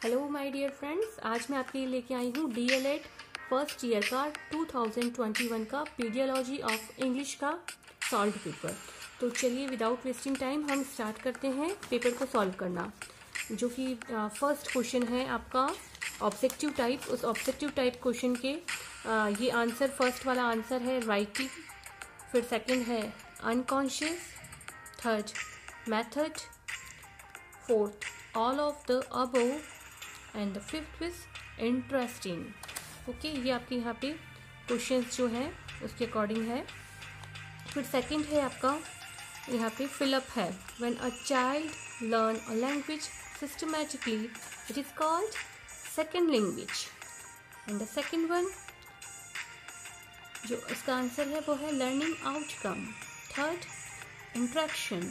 Hello my dear friends, आज मैं आपके लिए लेके आई हूँ डीएलएड फर्स्ट ईयर का 2021 का पीडियोलॉजी ऑफ इंग्लिश का सॉल्व पेपर। तो चलिए विदाउट वेस्टिंग टाइम हम स्टार्ट करते हैं पेपर को सॉल्व करना। जो कि फर्स्ट क्वेश्चन है आपका ऑब्जेक्टिव टाइप। उस ऑब्जेक्टिव टाइप क्वेश्चन के ये आंसर, फर्स्ट वाला आंसर है राइटिंग, फिर सेकंड है unconscious, third method, fourth all of the above and the fifth is interesting. Okay, ये आपके यहाँ पे क्वेश्चंस जो हैं उसके अकॉर्डिंग है। फिर सेकंड है आपका यहाँ पे फिलअप है। When a child learn a language systematically it is called second language. And the second one जो इसका आंसर है वो है learning outcome, third interaction.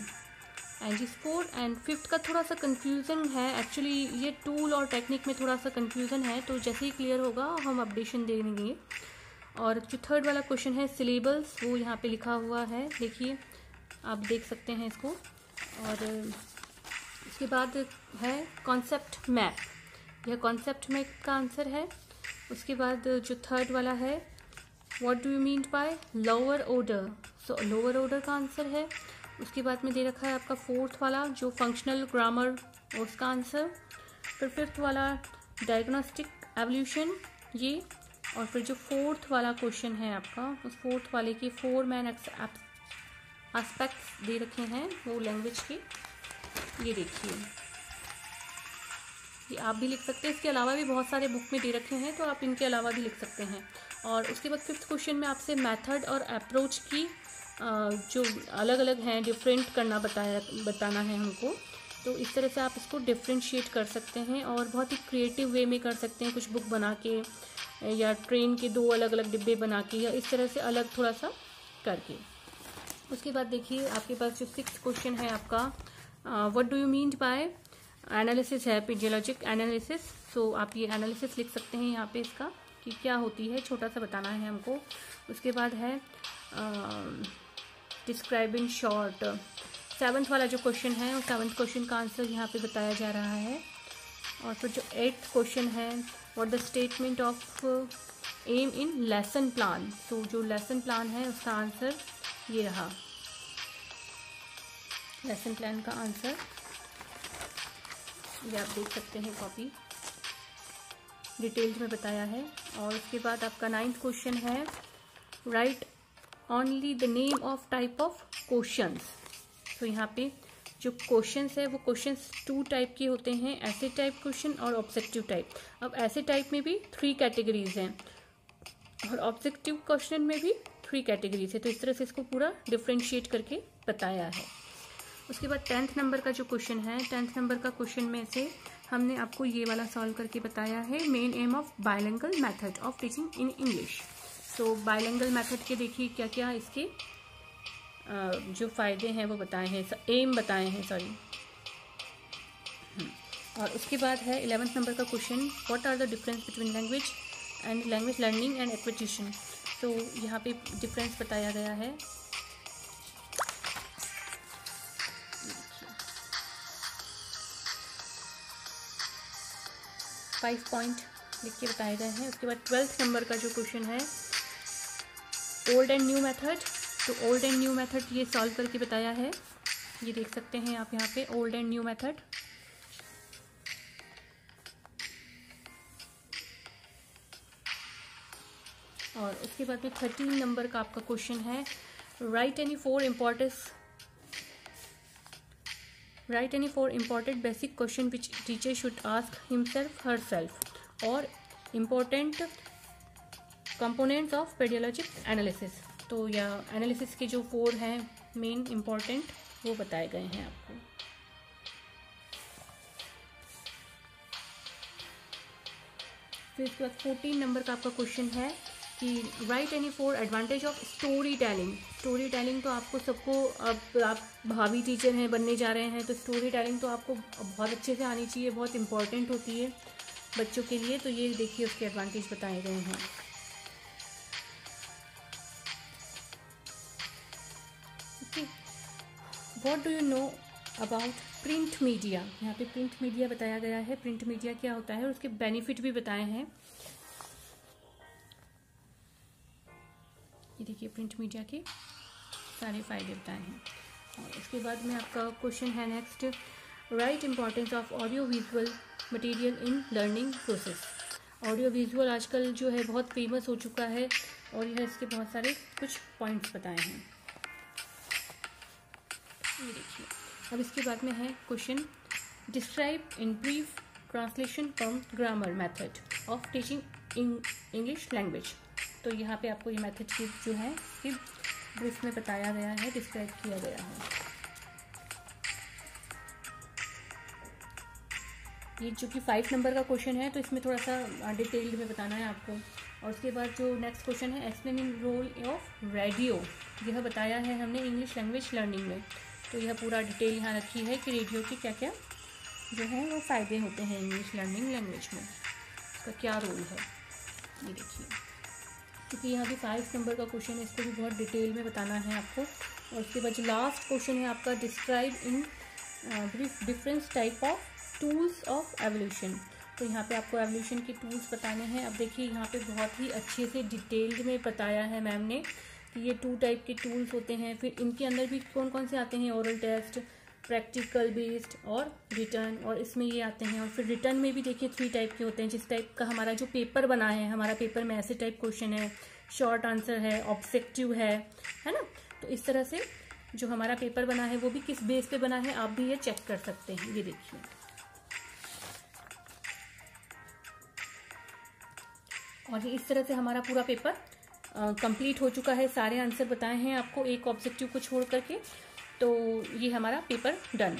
And जिस फोर्थ एंड फिफ्थ का थोड़ा सा कंफ्यूजन है, एक्चुअली ये टूल और टेक्निक में थोड़ा सा कंफ्यूजन है, तो जैसे ही क्लियर होगा हम अपडेशन दे देंगे। और जो थर्ड वाला क्वेश्चन है सिलेबल्स, वो यहाँ पे लिखा हुआ है, देखिए आप देख सकते हैं इसको। और इसके बाद है कॉन्सेप्ट मैप, यह कॉन्सेप्ट मैप का आंसर है। उसके बाद जो थर्ड वाला है what do you mean by lower order, so lower order का आंसर है। उसके बाद में दे रखा है आपका फोर्थ वाला जो फंक्शनल ग्रामर और उसका आंसर। फिर फिफ्थ वाला डायग्नोस्टिक एवोल्यूशन ये। और फिर जो फोर्थ वाला क्वेश्चन है आपका, उस फोर्थ वाले के 4 मेन एस्पेक्ट्स दे रखे हैं वो लैंग्वेज के, ये देखिए, ये आप भी लिख सकते हैं। इसके अलावा भी बहुत सारे बुक में दे रखे हैं, तो आप इनके अलावा भी लिख सकते हैं। और उसके बाद फिफ्थ क्वेश्चन में आपसे मेथड और अप्रोच की जो अलग अलग हैं डिफरेंट करना बताना है हमको। तो इस तरह से आप इसको डिफ्रेंशिएट कर सकते हैं और बहुत ही क्रिएटिव वे में कर सकते हैं, कुछ बुक बना के या ट्रेन के 2 अलग अलग डिब्बे बना के, या इस तरह से अलग थोड़ा सा करके। उसके बाद देखिए आपके पास जो 6th क्वेश्चन है आपका what do you mean by analysis है, पीडियोलॉजिक एनालिसिस। सो आप ये एनालिसिस लिख सकते हैं यहाँ पे इसका कि क्या होती है, छोटा सा बताना है हमको। उसके बाद है डिस्क्राइब इन शॉर्ट। 7th वाला जो क्वेश्चन है उस 7th क्वेश्चन का आंसर यहाँ पे बताया जा रहा है। और फिर जो 8th क्वेश्चन है what the statement of aim in lesson plan. तो जो लेसन प्लान है उसका आंसर ये रहा, लेसन प्लान का आंसर ये आप देख सकते हैं, कॉपी डिटेल्स में बताया है। और उसके बाद आपका 9th क्वेश्चन है right only the name of type of questions. तो यहाँ पे जो क्वेश्चंस है वो क्वेश्चंस 2 टाइप के होते हैं, ऐसे टाइप क्वेश्चन और ऑब्जेक्टिव टाइप। अब ऐसे टाइप में भी 3 कैटेगरीज हैं और ऑब्जेक्टिव क्वेश्चन में भी 3 कैटेगरीज है। तो इस तरह से इसको पूरा डिफ्रेंशिएट करके बताया है। उसके बाद 10th नंबर का जो क्वेश्चन है, 10th नंबर का क्वेश्चन में से हमने आपको ये वाला सॉल्व करके बताया है main M of bilingual method of teaching in English. तो बायलिंगुअल मेथड के देखिए क्या क्या इसके जो फ़ायदे हैं वो बताए हैं, एम बताए हैं, सॉरी। और उसके बाद है 11th नंबर का question what are the difference between language and language learning and acquisition. तो यहाँ पे डिफरेंस बताया गया है। 5 पॉइंट लिख के बताए गए हैं। उसके बाद 12th नंबर का जो क्वेश्चन है ओल्ड एंड न्यू मेथड। तो ओल्ड एंड न्यू मेथड ये सॉल्व करके बताया है, ये देख सकते हैं आप यहाँ पे ओल्ड एंड न्यू मेथड। और उसके बाद में 13 नंबर का आपका क्वेश्चन है right any 4 important basic question which teacher should ask himself herself और इम्पोर्टेंट कंपोनेंट्स ऑफ पेडियोलॉजिक एनालिसिस। तो या एनालिसिस के जो 4 हैं मेन इम्पॉर्टेंट वो बताए गए हैं आपको। फिर इसके बाद 14 नंबर का आपका क्वेश्चन है कि right any 4 advantage of story telling. Story telling तो आपको सबको, अब आप भावी टीचर हैं, बनने जा रहे हैं, तो स्टोरी टेलिंग तो आपको बहुत अच्छे से आनी चाहिए, बहुत इंपॉर्टेंट होती है बच्चों के लिए। तो ये देखिए उसके एडवांटेज बताए गए हैं। What do you know about print media, यहाँ पे प्रिंट मीडिया बताया गया है। प्रिंट मीडिया क्या होता है और उसके बेनिफिट भी बताए हैं। ये देखिए प्रिंट मीडिया के सारे फायदे बताए हैं। और उसके बाद में आपका क्वेश्चन है next, right importance of audio visual material in learning process. Audio visual आजकल जो है बहुत फेमस हो चुका है और यह इसके बहुत सारे कुछ पॉइंट्स बताए हैं। ये देखिए, अब इसके बाद में है question, describe in brief translation come grammar method of teaching English language. तो यहाँ पे आपको ये मेथड की जो है इसकी ब्रीफ में बताया गया है, डिस्क्राइब किया गया है। ये जो कि 5 नंबर का क्वेश्चन है तो इसमें थोड़ा सा डिटेल्ड में बताना है आपको। और उसके बाद जो नेक्स्ट क्वेश्चन है, एक्सप्लेनिंग रोल ऑफ रेडियो, यह बताया है हमने इंग्लिश लैंग्वेज लर्निंग में। तो यह पूरा डिटेल यहाँ रखी है कि रेडियो के क्या क्या जो है वो फ़ायदे होते हैं इंग्लिश लर्निंग लैंग्वेज में, इसका क्या रोल है। ये देखिए, क्योंकि यहाँ भी 5 नंबर का क्वेश्चन है, इसको भी बहुत डिटेल में बताना है आपको। और उसके बाद जो लास्ट क्वेश्चन है आपका, describe in different type of tools of evolution. तो यहाँ पे आपको एवोल्यूशन के टूल्स बताने हैं। अब देखिए यहाँ पे बहुत ही अच्छे से डिटेल्ड में बताया है मैम ने कि ये 2 टाइप के टूल्स होते हैं। फिर इनके अंदर भी कौन कौन से आते हैं, ओरल टेस्ट, प्रैक्टिकल बेस्ड और रिटर्न, और इसमें ये आते हैं। और फिर रिटर्न में भी देखिए 3 टाइप के होते हैं। जिस टाइप का हमारा जो पेपर बना है, हमारा पेपर में ऐसे टाइप क्वेश्चन है, शॉर्ट आंसर है, ऑब्जेक्टिव है ना। तो इस तरह से जो हमारा पेपर बना है वो भी किस बेस पे बना है आप भी ये चेक कर सकते हैं। ये देखिए, और इस तरह से हमारा पूरा पेपर कंप्लीट हो चुका है। सारे आंसर बताए हैं आपको एक ऑब्जेक्टिव को छोड़ करके। तो ये हमारा पेपर डन।